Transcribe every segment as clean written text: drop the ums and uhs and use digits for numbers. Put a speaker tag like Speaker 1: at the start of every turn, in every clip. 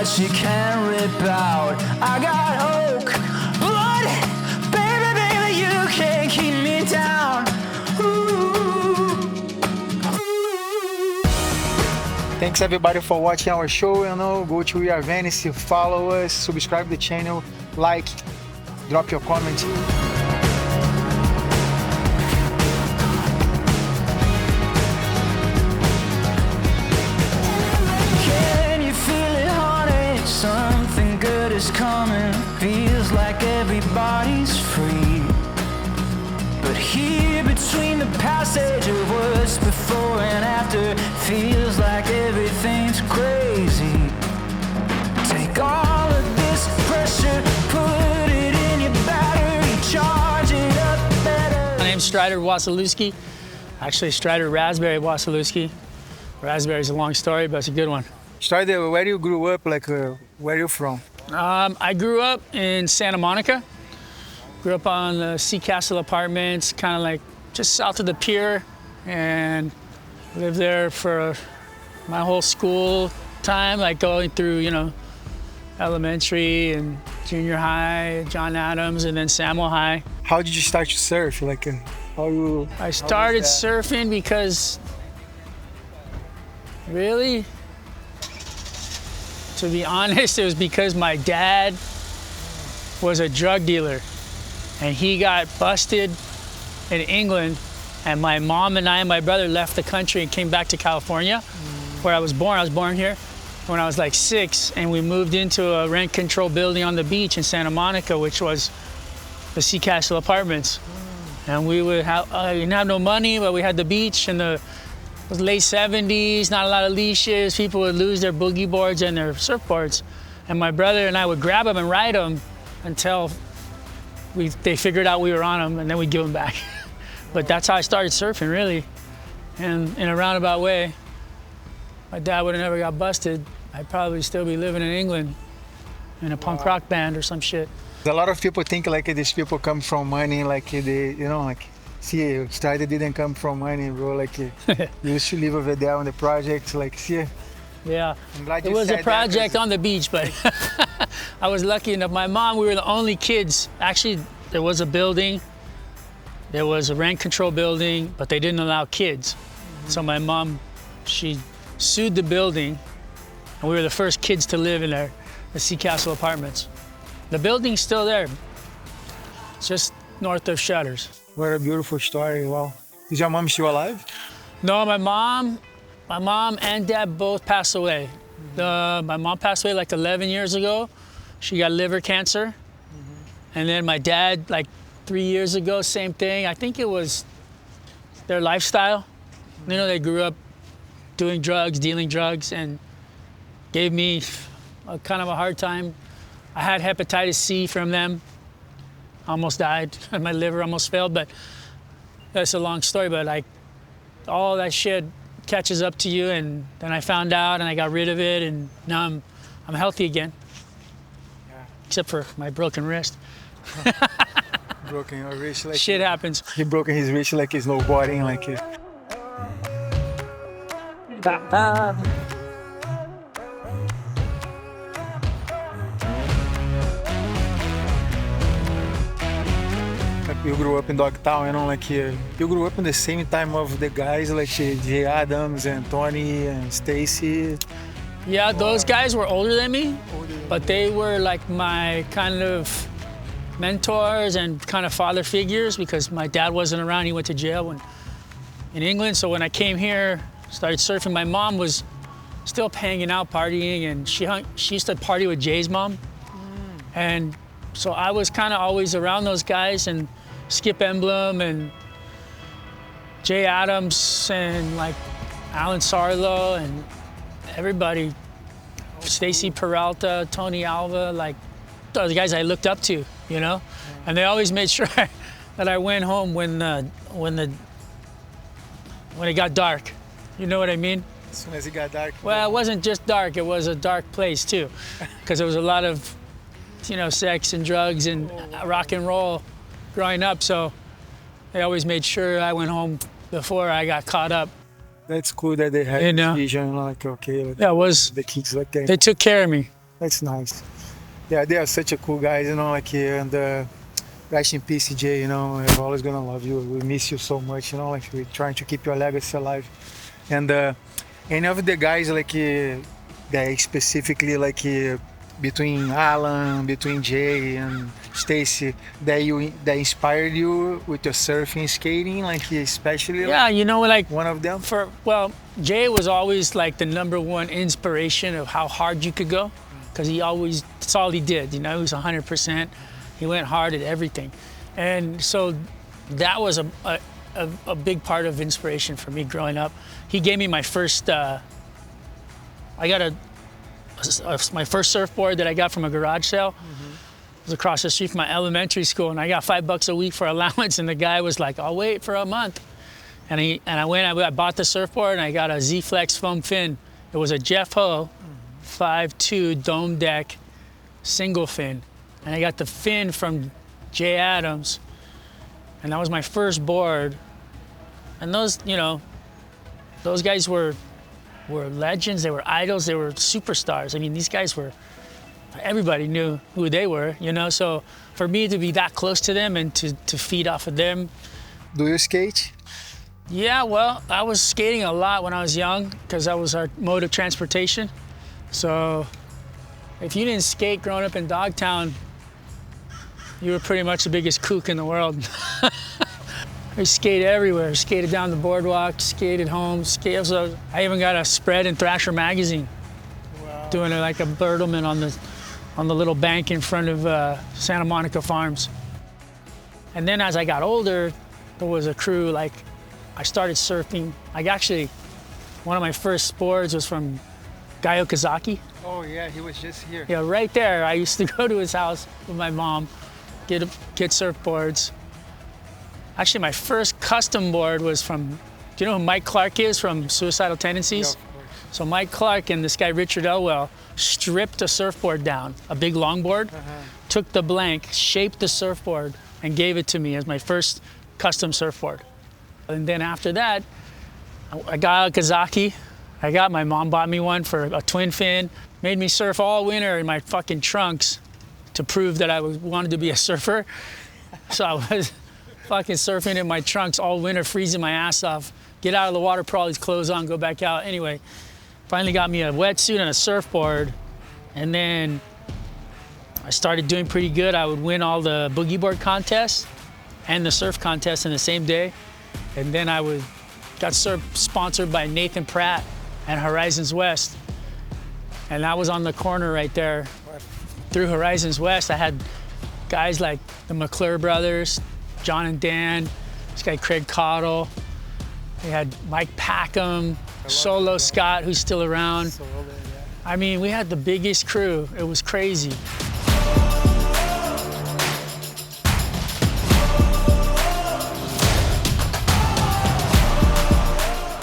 Speaker 1: that she can't rip out. I got oak blood, baby, baby, you can't keep me down.
Speaker 2: Thanks everybody for watching our show. Go to Are Venice, follow us, subscribe the channel, like, drop your comment.
Speaker 1: Something good is coming, feels like everybody's free. But here between the passage of what's before and after, feels like everything's crazy. Take all of this pressure, put it in your battery, charge it up better.
Speaker 3: My name's Strider Wasilewski. Actually, Strider Raspberry Wasilewski. Raspberry is a long story, but it's a good one.
Speaker 2: Strider, where you grew up, where are you from?
Speaker 3: I grew up in Santa Monica. Grew up on the Sea Castle Apartments, kind of like just south of the pier, and lived there for my whole school time, like going through, elementary and junior high, John Adams, and then Samuel High.
Speaker 2: How did you start to surf?
Speaker 3: I started surfing because, really, to be honest, it was because my dad was a drug dealer and he got busted in England, and my mom and I and my brother left the country and came back to California, where I was born. I was born here when I was like 6, and we moved into a rent control building on the beach in Santa Monica, which was the Sea Castle Apartments. And we didn't have no money, but we had the beach, and it was late 70s, not a lot of leashes. People would lose their boogie boards and their surfboards. And my brother and I would grab them and ride them until they figured out we were on them, and then we'd give them back. But that's how I started surfing, really. And in a roundabout way, my dad would have never got busted. I'd probably still be living in England in a punk rock band or some shit.
Speaker 2: A lot of people think these people come from money, see, Strider didn't come from money, bro. You used to live over there on the project, see.
Speaker 3: Yeah, it was a project on the beach, but I was lucky enough. My mom, we were the only kids. Actually, there was a building, there was a rent control building, but they didn't allow kids. So my mom, she sued the building, and we were the first kids to live in there, the Sea Castle Apartments. The building's still there. It's just north of Shutters.
Speaker 2: What a beautiful story, wow. Is your mom still alive?
Speaker 3: No, my mom and dad both passed away. My mom passed away like 11 years ago. She got liver cancer. And then my dad, like 3 years ago, same thing. I think it was their lifestyle. They grew up doing drugs, dealing drugs, and gave me kind of a hard time. I had hepatitis C from them. Almost died, and my liver almost failed, but that's a long story. But all that shit catches up to you, and then I found out, and I got rid of it, and now I'm healthy again. Yeah. Except for my broken wrist.
Speaker 2: Broken your wrist,
Speaker 3: shit happens.
Speaker 2: He broke his wrist he's snowboarding, You grew up in Dogtown, you grew up in the same time of the guys J. Adams and Tony and Stacey.
Speaker 3: Yeah, those guys were older than me, but they were like my kind of mentors and kind of father figures, because my dad wasn't around. He went to jail in England. So when I came here, started surfing, my mom was still hanging out, partying, and she used to party with Jay's mom. And so I was kind of always around those guys, and Skip Emblem and Jay Adams and Alan Sarlo and everybody, Stacey Peralta, Tony Alva, those the guys I looked up to, and they always made sure that I went home when it got dark. You know what I mean?
Speaker 2: As soon as it got dark.
Speaker 3: Well, it wasn't just dark; it was a dark place too, because there was a lot of, sex and drugs and rock and roll growing up. So they always made sure I went home before I got caught up.
Speaker 2: That's cool that they had vision, okay.
Speaker 3: Yeah, it was.
Speaker 2: The kids like that.
Speaker 3: They took care of me.
Speaker 2: That's nice. Yeah, they are such a cool guys, you know, like, and rest in peace, CJ, you know, we're always gonna love you. We miss you so much, you know, like, we're trying to keep your legacy alive. And any of the guys, like, that specifically, like, between Alan, between Jay and Stacey, that inspired you with your surfing, skating, like, especially?
Speaker 3: Yeah, you know, like,
Speaker 2: one of them?
Speaker 3: Well, Jay was always like the #1 inspiration of how hard you could go, because that's all he did, you know, he was 100%. He went hard at everything. And so that was a big part of inspiration for me growing up. He gave me my first, I got my first surfboard that I got from a garage sale. It was across the street from my elementary school, and I got $5 a week for allowance, and the guy was like, I'll wait for a month. And I bought the surfboard, and I got a Z-Flex foam fin. It was a Jeff Ho 5.2 dome deck single fin. And I got the fin from Jay Adams, and that was my first board. And those, you know, those guys were legends, they were idols, they were superstars. I mean, these guys everybody knew who they were, you know? So for me to be that close to them and to feed off of them.
Speaker 2: Do you skate?
Speaker 3: Yeah, well, I was skating a lot when I was young, because that was our mode of transportation. So if you didn't skate growing up in Dogtown, you were pretty much the biggest kook in the world. I skated everywhere, skated down the boardwalk, skated home, I even got a spread in Thrasher magazine. Wow. Doing like a Bertleman on the little bank in front of Santa Monica Farms. And then as I got older, there was a crew, like, I started surfing. One of my first boards was from Guy Okazaki.
Speaker 2: Oh yeah, he was just here.
Speaker 3: Yeah, right there. I used to go to his house with my mom, get surfboards. Actually, my first custom board was from, do you know who Mike Clark is from Suicidal Tendencies?
Speaker 2: Yeah, of course.
Speaker 3: So Mike Clark and this guy Richard Elwell stripped a surfboard down, a big longboard, took the blank, shaped the surfboard, and gave it to me as my first custom surfboard. And then after that, I got a Kazaki. My mom bought me one for a twin fin, made me surf all winter in my fucking trunks to prove that I wanted to be a surfer. So I was fucking surfing in my trunks all winter, freezing my ass off, get out of the water, put all these clothes on, go back out. Anyway, finally got me a wetsuit and a surfboard, and then I started doing pretty good. I would win all the boogie board contests and the surf contests in the same day. And then I got sponsored by Nathan Pratt and Horizons West. And that was on the corner right there. Through Horizons West, I had guys like the McClure brothers, John and Dan, this guy Craig Cottle. We had Mike Packham, Solo Scott, who's still around. I mean, we had the biggest crew. It was crazy.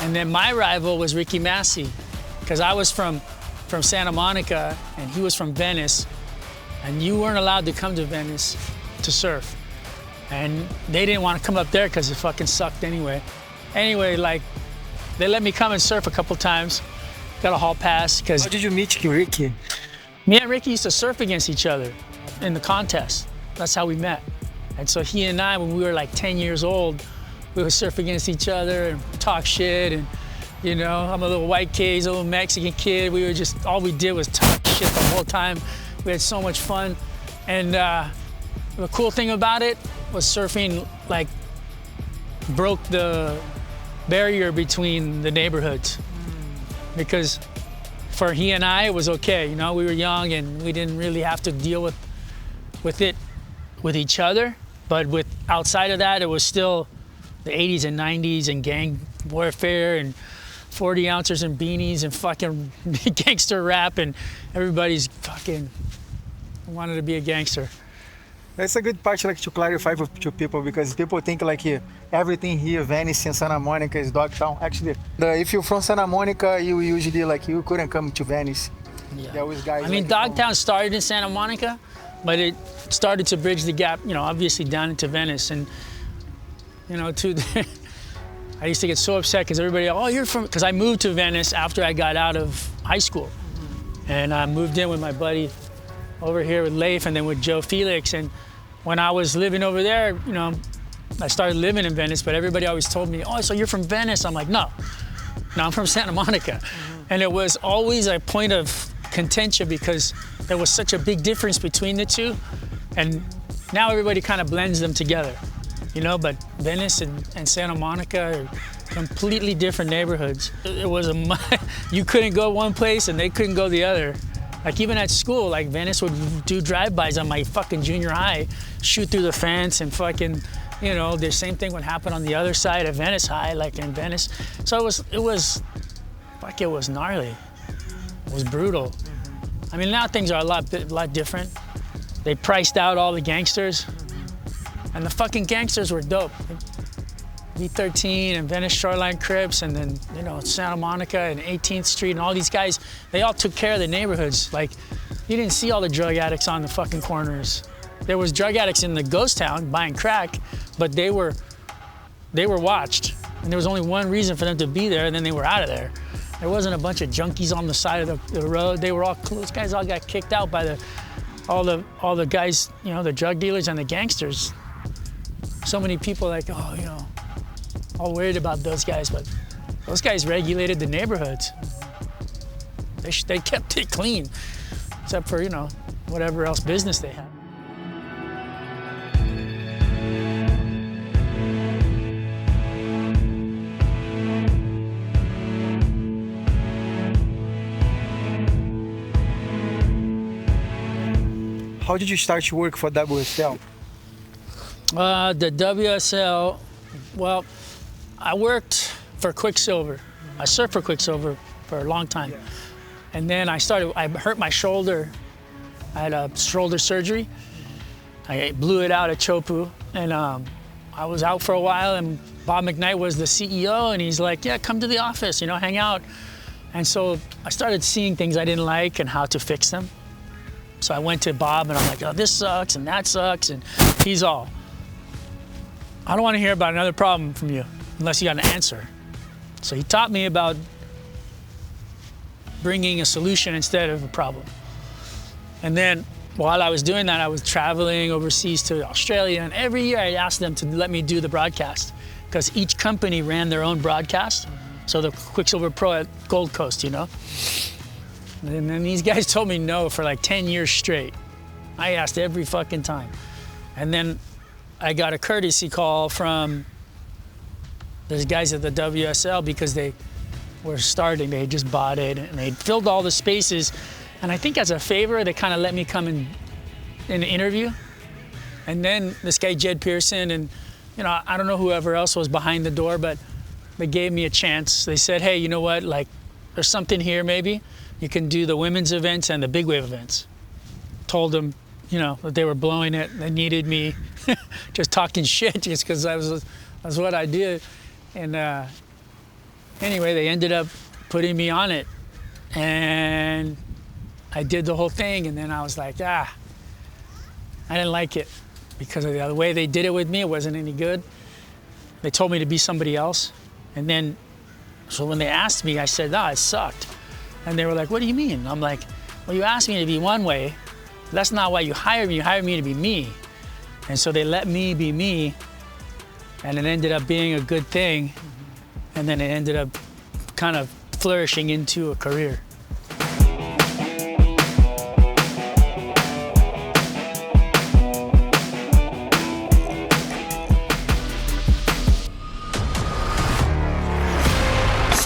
Speaker 3: And then my rival was Ricky Massie, because I was from Santa Monica and he was from Venice, and you weren't allowed to come to Venice to surf. And they didn't want to come up there because it fucking sucked anyway. Anyway, like, they let me come and surf a couple times. Got a hall pass.
Speaker 2: How did you meet Ricky?
Speaker 3: Me and Ricky used to surf against each other in the contest. That's how we met. And so he and I, when we were like 10 years old, we would surf against each other and talk shit. And, you know, I'm a little white kid, he's a little Mexican kid. All we did was talk shit the whole time. We had so much fun. And the cool thing about it was surfing, like, broke the barrier between the neighborhoods. Because for he and I, it was okay. You know, we were young and we didn't really have to deal with it with each other. But outside of that, it was still the 80s and 90s and gang warfare and 40 ounces and beanies and fucking gangster rap, and everybody's fucking wanted to be a gangster.
Speaker 2: That's a good part, like, to clarify to people, because people think like everything here, Venice and Santa Monica, is Dogtown. Actually, if you're from Santa Monica, you usually, like, you couldn't come to Venice.
Speaker 3: Yeah.
Speaker 2: There was guys.
Speaker 3: I mean, Dogtown started in Santa Monica, but it started to bridge the gap, you know, obviously down into Venice. And, you know, I used to get so upset because everybody, oh, you're from, because I moved to Venice after I got out of high school. And I moved in with my buddy over here with Leif and then with Joe Felix. And when I was living over there, you know, I started living in Venice, but everybody always told me, oh, so you're from Venice? I'm like, no, I'm from Santa Monica. And it was always a point of contention because there was such a big difference between the two. And now everybody kind of blends them together, you know, but Venice and Santa Monica are completely different neighborhoods. It was you couldn't go one place and they couldn't go the other. Like even at school, like Venice would do drive-bys on my fucking junior high, shoot through the fence and fucking, you know, the same thing would happen on the other side of Venice High, like in Venice. So it was gnarly. It was brutal. I mean, now things are a lot different. They priced out all the gangsters, and the fucking gangsters were dope. V13 and Venice Shoreline Crips, and then, you know, Santa Monica and 18th Street and all these guys, they all took care of the neighborhoods. Like, you didn't see all the drug addicts on the fucking corners. There was drug addicts in the ghost town buying crack, but they were watched. And there was only one reason for them to be there, and then they were out of there. There wasn't a bunch of junkies on the side of the road. They were all, those guys all got kicked out by all the guys, you know, the drug dealers and the gangsters. So many people like, oh, you know, all worried about those guys, but those guys regulated the neighborhoods. They kept it clean, except for, you know, whatever else business they had.
Speaker 2: How did you start to work for WSL?
Speaker 3: The WSL, well, I worked for Quicksilver. I surfed for Quicksilver for a long time. Yeah. And then I hurt my shoulder. I had a shoulder surgery. I blew it out at Chopu. And I was out for a while, and Bob McKnight was the CEO, and he's like, yeah, come to the office, you know, hang out. And so I started seeing things I didn't like and how to fix them. So I went to Bob and I'm like, oh, this sucks and that sucks. And he's all, I don't want to hear about another problem from you unless you got an answer. So he taught me about bringing a solution instead of a problem. And then while I was doing that, I was traveling overseas to Australia. And every year I asked them to let me do the broadcast because each company ran their own broadcast. So the Quicksilver Pro at Gold Coast, you know? And then these guys told me no for like 10 years straight. I asked every fucking time. And then I got a courtesy call from those guys at the WSL because they were starting. They had just bought it and they filled all the spaces. And I think as a favor, they kind of let me come in an interview. And then this guy, Jed Pearson, and you know, I don't know whoever else was behind the door, but they gave me a chance. They said, hey, you know what, like there's something here maybe. You can do the women's events and the big wave events. Told them, you know, that they were blowing it. They needed me just talking shit just because that's what I did. And anyway, they ended up putting me on it. And I did the whole thing. And then I was like, I didn't like it because of the way they did it with me. It wasn't any good. They told me to be somebody else. And then, so when they asked me, I said, no, it sucked. And they were like, what do you mean? I'm like, well, you asked me to be one way. That's not why you hired me. You hired me to be me. And so they let me be me. And it ended up being a good thing. And then it ended up kind of flourishing into a career.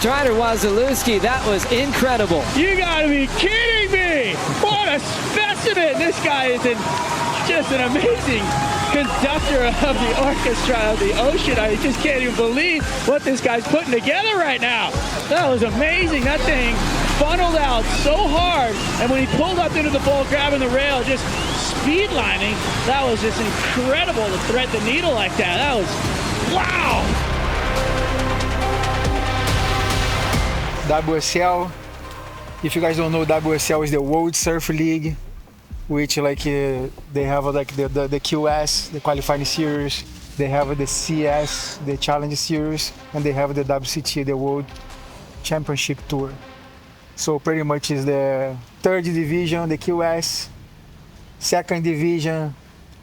Speaker 4: Strider Wasilewski, that was incredible.
Speaker 3: You gotta be kidding me! What a specimen! This guy is just an amazing conductor of the orchestra of the ocean. I just can't even believe what this guy's putting together right now. That was amazing. That thing funneled out so hard, and when he pulled up into the bowl, grabbing the rail, just speed lining, that was just incredible to thread the needle like that. That was, wow!
Speaker 2: WSL, if you guys don't know, WSL is the World Surf League, which like they have like the QS, the qualifying series, they have the CS, the challenge series, and they have the WCT, the World Championship Tour. So pretty much is the third division, the QS, second division,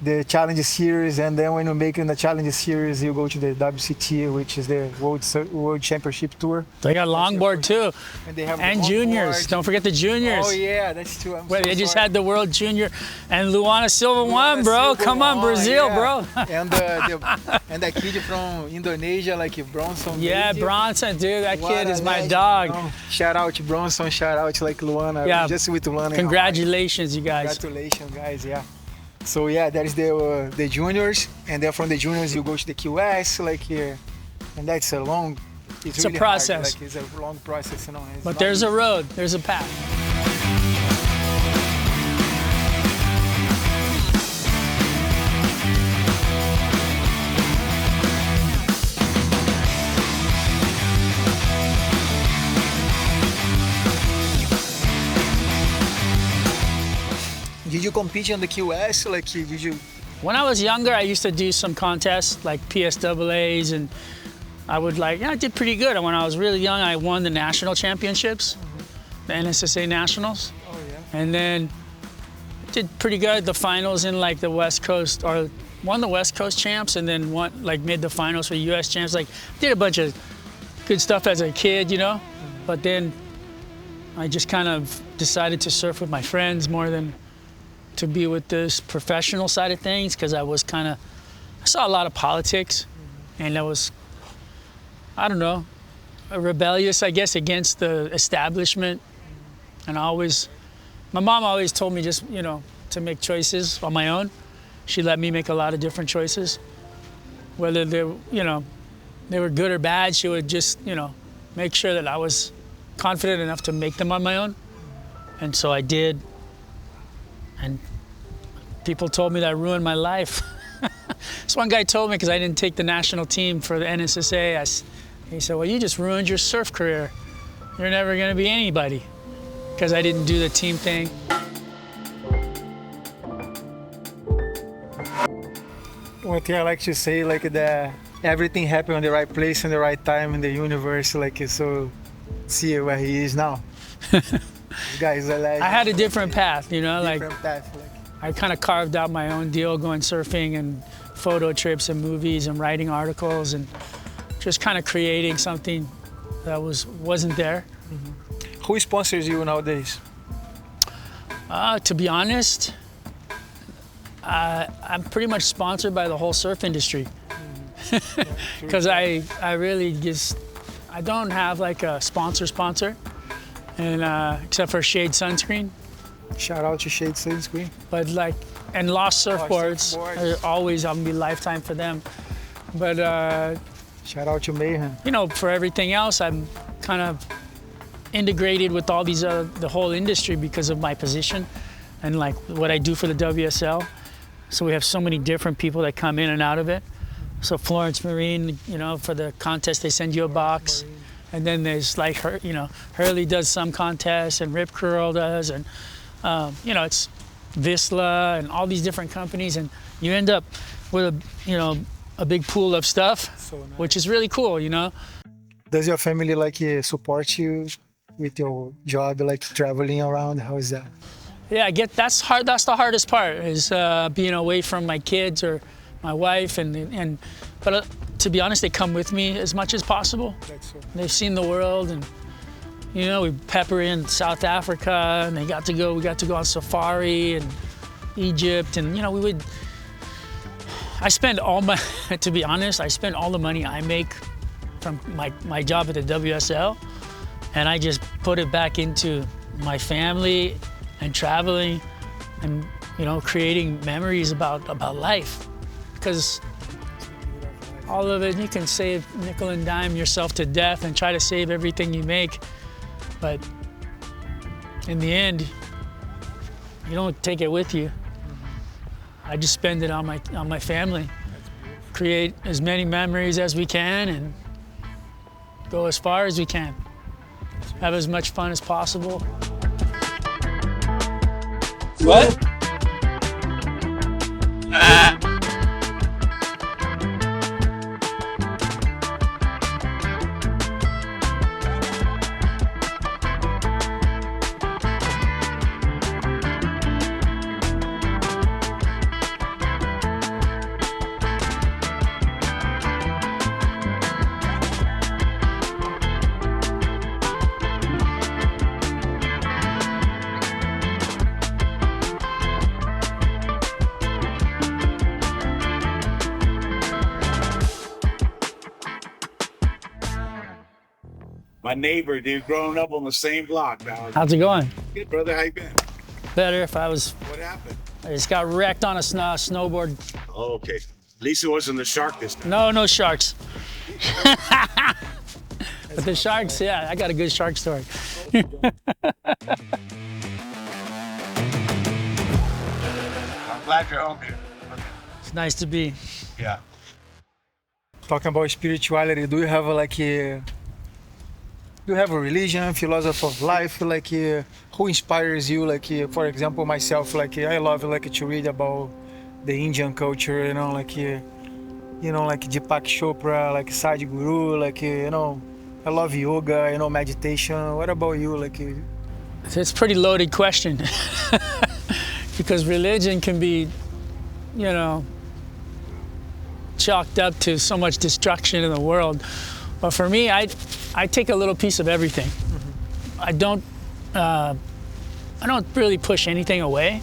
Speaker 2: the Challenge Series, and then when you make it in the Challenge Series, you go to the WCT, which is the World Championship Tour.
Speaker 3: They got longboard too,
Speaker 2: And they have
Speaker 3: and
Speaker 2: the
Speaker 3: juniors.
Speaker 2: longboard.
Speaker 3: Don't forget the juniors.
Speaker 2: Oh yeah, that's true.
Speaker 3: Well, they just had the World Junior, and Luana Silva won, bro.
Speaker 2: Silva
Speaker 3: Come on,
Speaker 2: won,
Speaker 3: Brazil,
Speaker 2: yeah.
Speaker 3: bro.
Speaker 2: And that kid from Indonesia, like Bronson.
Speaker 3: Yeah,
Speaker 2: Baby.
Speaker 3: Bronson, dude. That
Speaker 2: What
Speaker 3: kid
Speaker 2: a
Speaker 3: is my
Speaker 2: legend,
Speaker 3: dog.
Speaker 2: you know? Shout out to Bronson, shout out to like Luana.
Speaker 3: Yeah.
Speaker 2: Just with Luana.
Speaker 3: Congratulations, you guys.
Speaker 2: Congratulations, guys. Yeah. So yeah, that is the juniors, and then from the juniors you go to the QS, like here, and that's a long.
Speaker 3: It's
Speaker 2: really
Speaker 3: a process.
Speaker 2: Hard. Like it's a long process, you know.
Speaker 3: But there's a road. There's a path.
Speaker 2: Did you compete on the QS? Like, did you?
Speaker 3: When I was younger, I used to do some contests like PSAAs, and I would I did pretty good. When I was really young, I won the national championships, the NSSA nationals,
Speaker 2: Oh yeah.
Speaker 3: and then did pretty good at the finals in like the West Coast, or won the West Coast champs, and then made the finals for U.S. champs. Like, did a bunch of good stuff as a kid, you know. But then I just kind of decided to surf with my friends more than to be with this professional side of things, because I saw a lot of politics, and I was, I don't know, rebellious, I guess, against the establishment. And my mom always told me just, to make choices on my own. She let me make a lot of different choices. Whether they were good or bad, she would just, make sure that I was confident enough to make them on my own. And so I did. And people told me that I ruined my life. This one guy told me, because I didn't take the national team for the NSSA, he said, well, you just ruined your surf career. You're never going to be anybody, because I didn't do the team thing.
Speaker 2: One thing I like to say, like that everything happened in the right place and the right time in the universe. Like, so see where he is now. This guy is a legend.
Speaker 3: I had a different path,
Speaker 2: Different path, like.
Speaker 3: I kind of carved out my own deal, going surfing and photo trips and movies and writing articles and just kind of creating something that wasn't there.
Speaker 2: Mm-hmm. Who sponsors you nowadays?
Speaker 3: To be honest, I'm pretty much sponsored by the whole surf industry. Because I really I don't have like a sponsor, and except for Shade Sunscreen.
Speaker 2: Shout out to Shade Sunscreen.
Speaker 3: But and Lost Surfboards are always gonna be lifetime for them. But
Speaker 2: shout out to Mayhem.
Speaker 3: For everything else, I'm kind of integrated with all these the whole industry because of my position and like what I do for the WSL. So we have so many different people that come in and out of it. So Florence Marine, for the contest they send you a box, and then there's like Hurley does some contests, and Rip Curl does, and it's Vissla and all these different companies, and you end up with a big pool of stuff,
Speaker 2: So nice.
Speaker 3: which is really cool,
Speaker 2: Does your family support you with your job, like traveling around? How is that?
Speaker 3: Yeah, I get that's hard. That's the hardest part is being away from my kids or my wife, but to be honest, they come with me as much as possible.
Speaker 2: That's so.
Speaker 3: They've seen the world, and we pepper in South Africa, and we got to go on safari and Egypt, and I spend all my, to be honest, I spend all the money I make from my job at the WSL, and I just put it back into my family and traveling and creating memories about life, because all of it, you can save nickel and dime yourself to death and try to save everything you make, but in the end, you don't take it with you. I just spend it on my family, create as many memories as we can, and go as far as we can. Have as much fun as possible.
Speaker 5: What? My neighbor, dude, growing up on the same block. Now,
Speaker 3: How's it going?
Speaker 5: good, brother. How you been?
Speaker 3: Better if I was.
Speaker 5: What happened?
Speaker 3: I just got wrecked on a snowboard.
Speaker 5: Oh, okay. At least it wasn't the shark this time.
Speaker 3: No sharks. But the sharks, yeah, I got a good shark story.
Speaker 5: I'm glad you're home, dude.
Speaker 3: It's nice to be.
Speaker 5: Yeah.
Speaker 2: Talking about spirituality, do you have do you have a religion, philosophy of life, who inspires you? For example, myself, I love to read about the Indian culture, Deepak Chopra, Sadhguru, I love yoga, meditation. What about you?
Speaker 3: It's a pretty loaded question because religion can be, chalked up to so much destruction in the world. But for me, I take a little piece of everything. Mm-hmm. I don't really push anything away.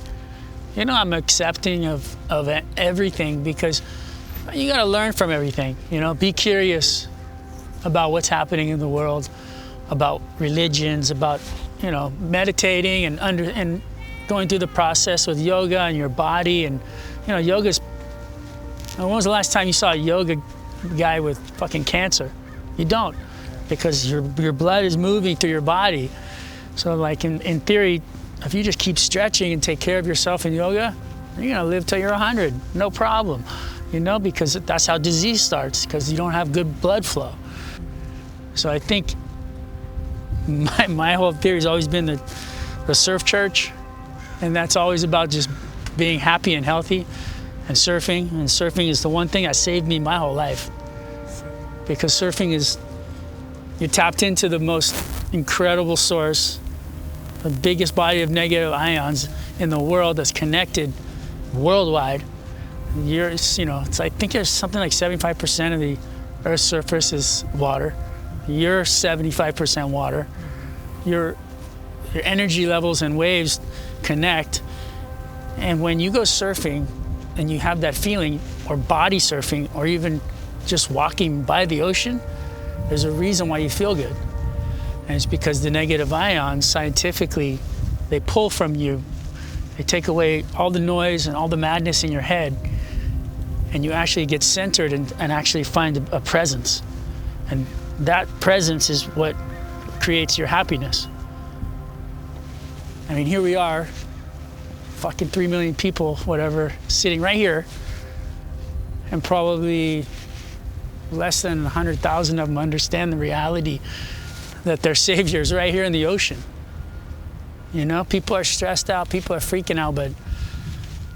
Speaker 3: I'm accepting of everything because you got to learn from everything. Be curious about what's happening in the world, about religions, about meditating and going through the process with yoga and your body. And yoga's. When was the last time you saw a yoga guy with fucking cancer? You don't, because your blood is moving through your body. So in theory, if you just keep stretching and take care of yourself in yoga, you're gonna live till you're 100, no problem. Because that's how disease starts, because you don't have good blood flow. So I think my whole theory has always been the surf church, and that's always about just being happy and healthy and surfing. And surfing is the one thing that saved me my whole life. Because surfing is, you're tapped into the most incredible source, the biggest body of negative ions in the world that's connected worldwide. I think there's something like 75% of the Earth's surface is water. You're 75% water. Your energy levels and waves connect. And when you go surfing and you have that feeling, or body surfing, or even just walking by the ocean, there's a reason why you feel good. And it's because the negative ions, scientifically, they pull from you. They take away all the noise and all the madness in your head, and you actually get centered and actually find a presence. And that presence is what creates your happiness. I mean, here we are, fucking 3 million people, whatever, sitting right here, and probably less than 100,000 of them understand the reality that their savior's right here in the ocean. People are stressed out, people are freaking out, but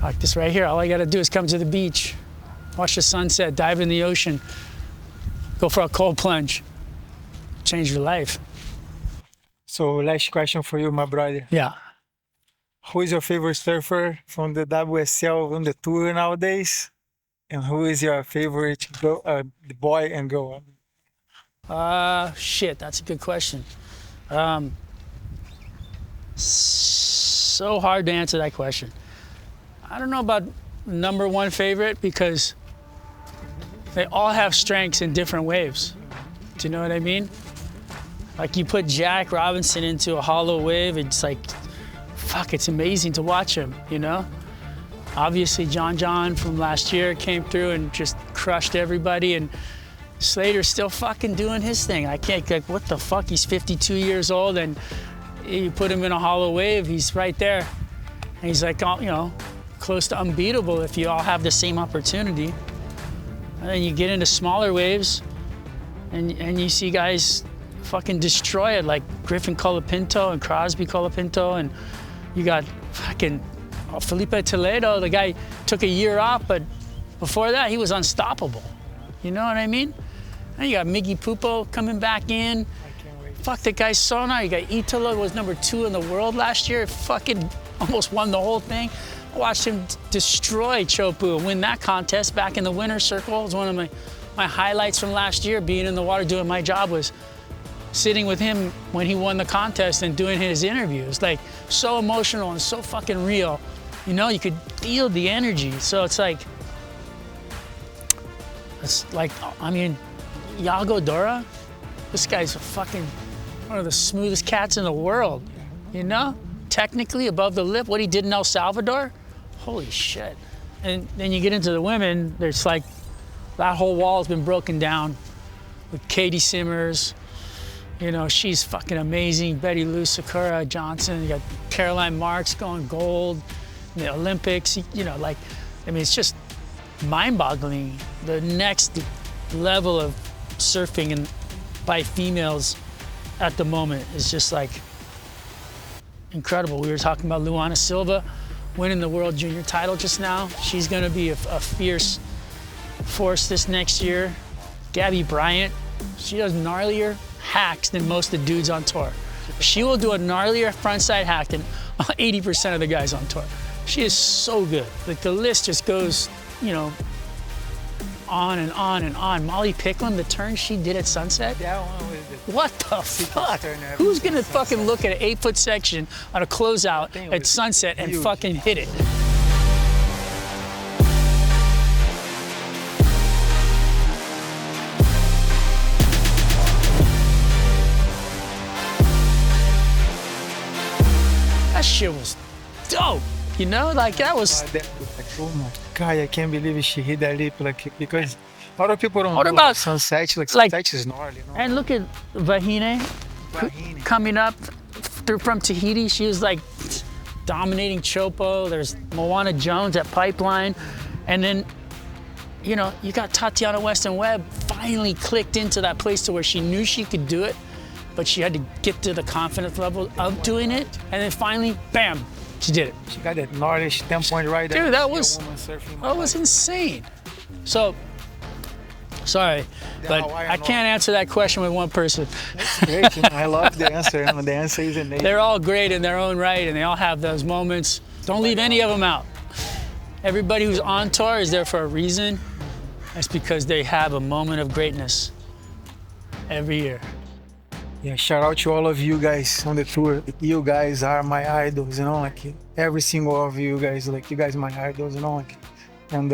Speaker 3: like this right here, all I gotta do is come to the beach, watch the sunset, dive in the ocean, go for a cold plunge, change your life.
Speaker 2: So last question for you, my brother.
Speaker 3: Yeah.
Speaker 2: Who is your favorite surfer from the WSL on the tour nowadays? And who is your favorite boy and girl?
Speaker 3: Shit, that's a good question. So hard to answer that question. I don't know about number one favorite, because they all have strengths in different waves. Do you know what I mean? Like you put Jack Robinson into a hollow wave, it's like, fuck, it's amazing to watch him, Obviously, John from last year came through and just crushed everybody, and Slater's still fucking doing his thing. I can't, what the fuck? He's 52 years old, and you put him in a hollow wave, he's right there. And he's close to unbeatable if you all have the same opportunity. And then you get into smaller waves, and you see guys fucking destroy it, like Griffin Colapinto and Crosby Colapinto, and you got fucking Filipe Toledo. The guy took a year off, but before that, he was unstoppable. You know what I mean? And you got Miguel Pupo coming back in. Fuck, the guy's so nice. You got Italo, was number 2 in the world last year. Fucking almost won the whole thing. I watched him destroy Chopu and win that contest back in the winner's circle. It was one of my highlights from last year. Being in the water doing my job was sitting with him when he won the contest and doing his interviews. Like, so emotional and so fucking real. You could feel the energy. So it's like, I mean, Yago Dora, this guy's a fucking one of the smoothest cats in the world, you know? Technically above the lip, what he did in El Salvador, holy shit. And then you get into the women, there's like, that whole wall has been broken down with Katie Simmers. You know, she's fucking amazing. Bettylou Sakura Johnson, you got Caroline Marks going gold in the Olympics, you know, like, I mean, it's just mind-boggling. The next level of surfing and by females at the moment is just like incredible. We were talking about Luana Silva winning the world junior title just now. She's gonna be a fierce force this next year. Gabby Bryant, she does gnarlier hacks than most of the dudes on tour. She will do a gnarlier frontside hack than 80% of the guys on tour. She is so good. Like the list just goes, you know, on and on and on. Molly Picklum, the turn she did at Sunset.
Speaker 2: That one was the
Speaker 3: What the fuck? Who's gonna fucking look at an 8-foot section on a closeout at Sunset and
Speaker 2: huge.
Speaker 3: fucking hit it? That shit was dope, you know? Like that was.
Speaker 2: oh my God, I can't believe she hit that lip, like, because a lot of people don't
Speaker 3: What
Speaker 2: do
Speaker 3: about-
Speaker 2: Sunset, like
Speaker 3: like-
Speaker 2: Sunset is gnarly, you know?
Speaker 3: And look at Vahine
Speaker 2: Vahine.
Speaker 3: coming up through from Tahiti. She was like dominating Chopo. There's Moana Jones at Pipeline. And then, you know, you got Tatiana Weston Webb finally clicked into that place to where she knew she could do it, but she had to get to the confidence level of doing it. And then finally, bam, she did it.
Speaker 2: She got that gnarly 10-point right there.
Speaker 3: Dude, that
Speaker 2: Yeah,
Speaker 3: was-
Speaker 2: woman surfing my
Speaker 3: That was
Speaker 2: life.
Speaker 3: insane. So, sorry, but
Speaker 2: Hawaiian
Speaker 3: I can't answer that question with one person.
Speaker 2: Great, you know, I love the answer. You know, the answer is amazing.
Speaker 3: They're all great in their own right, and they all have those moments. Don't leave any of them out. Everybody who's on tour is there for a reason. That's because they have a moment of greatness every year.
Speaker 2: Yeah, shout out to all of you guys on the tour. You guys are my idols, you know, like every single of you guys, like you guys are my idols, you know, like, and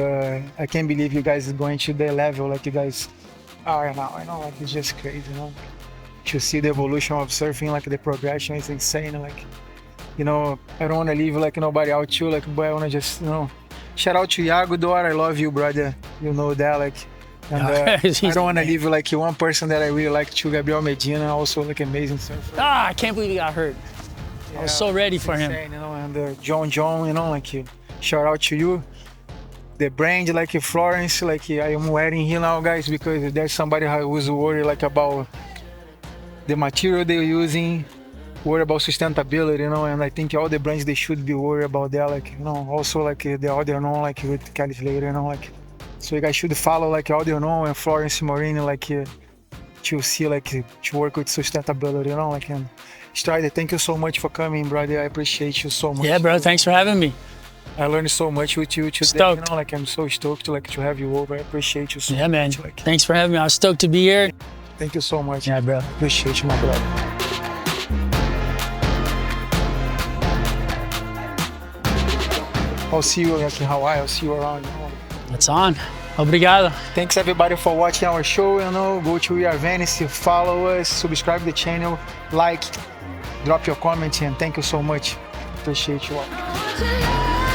Speaker 2: I can't believe you guys are going to the level like you guys are now, you know, like it's just crazy, you know. To see the evolution of surfing, like the progression is insane, like, you know, I don't want to leave like nobody out too, like, but I want to just, you know, shout out to Yago Dora, I love you, brother, you know that, like, and I don't want to leave like one person that I really like too, Gabriel Medina, also like amazing surfer.
Speaker 3: I can't believe he got hurt. I was so ready for him.
Speaker 2: Insane, you know, and John, you know, like shout out to you. The brand, like Florence, like I am wearing here now, guys, because there's somebody who's worried like about the material they're using, worried about sustainability, you know, and I think all the brands they should be worried about that, like, you know, also like the other, you know, like with Kelly Slater, you know, like, so you guys should follow like all you know and Florence Morini, like to see like to work with sustainability, you know, like, and Strider, thank you so much for coming, brother. I appreciate you so much.
Speaker 3: Yeah, bro, thanks for having me.
Speaker 2: I learned so much with you today.
Speaker 3: Stoked.
Speaker 2: You know, like I'm so stoked like to have you over. I appreciate you so
Speaker 3: Yeah, man.
Speaker 2: much. Like,
Speaker 3: Thanks for having me. I was stoked to be here.
Speaker 2: thank you so much.
Speaker 3: Yeah, bro.
Speaker 2: Appreciate you, my brother. I'll see you like in Hawaii. I'll see you around. You know.
Speaker 3: It's on. Obrigado.
Speaker 2: Thanks everybody for watching our show. You know, go to Are Venice, follow us, subscribe to the channel, like, drop your comments, and thank you so much. Appreciate you all.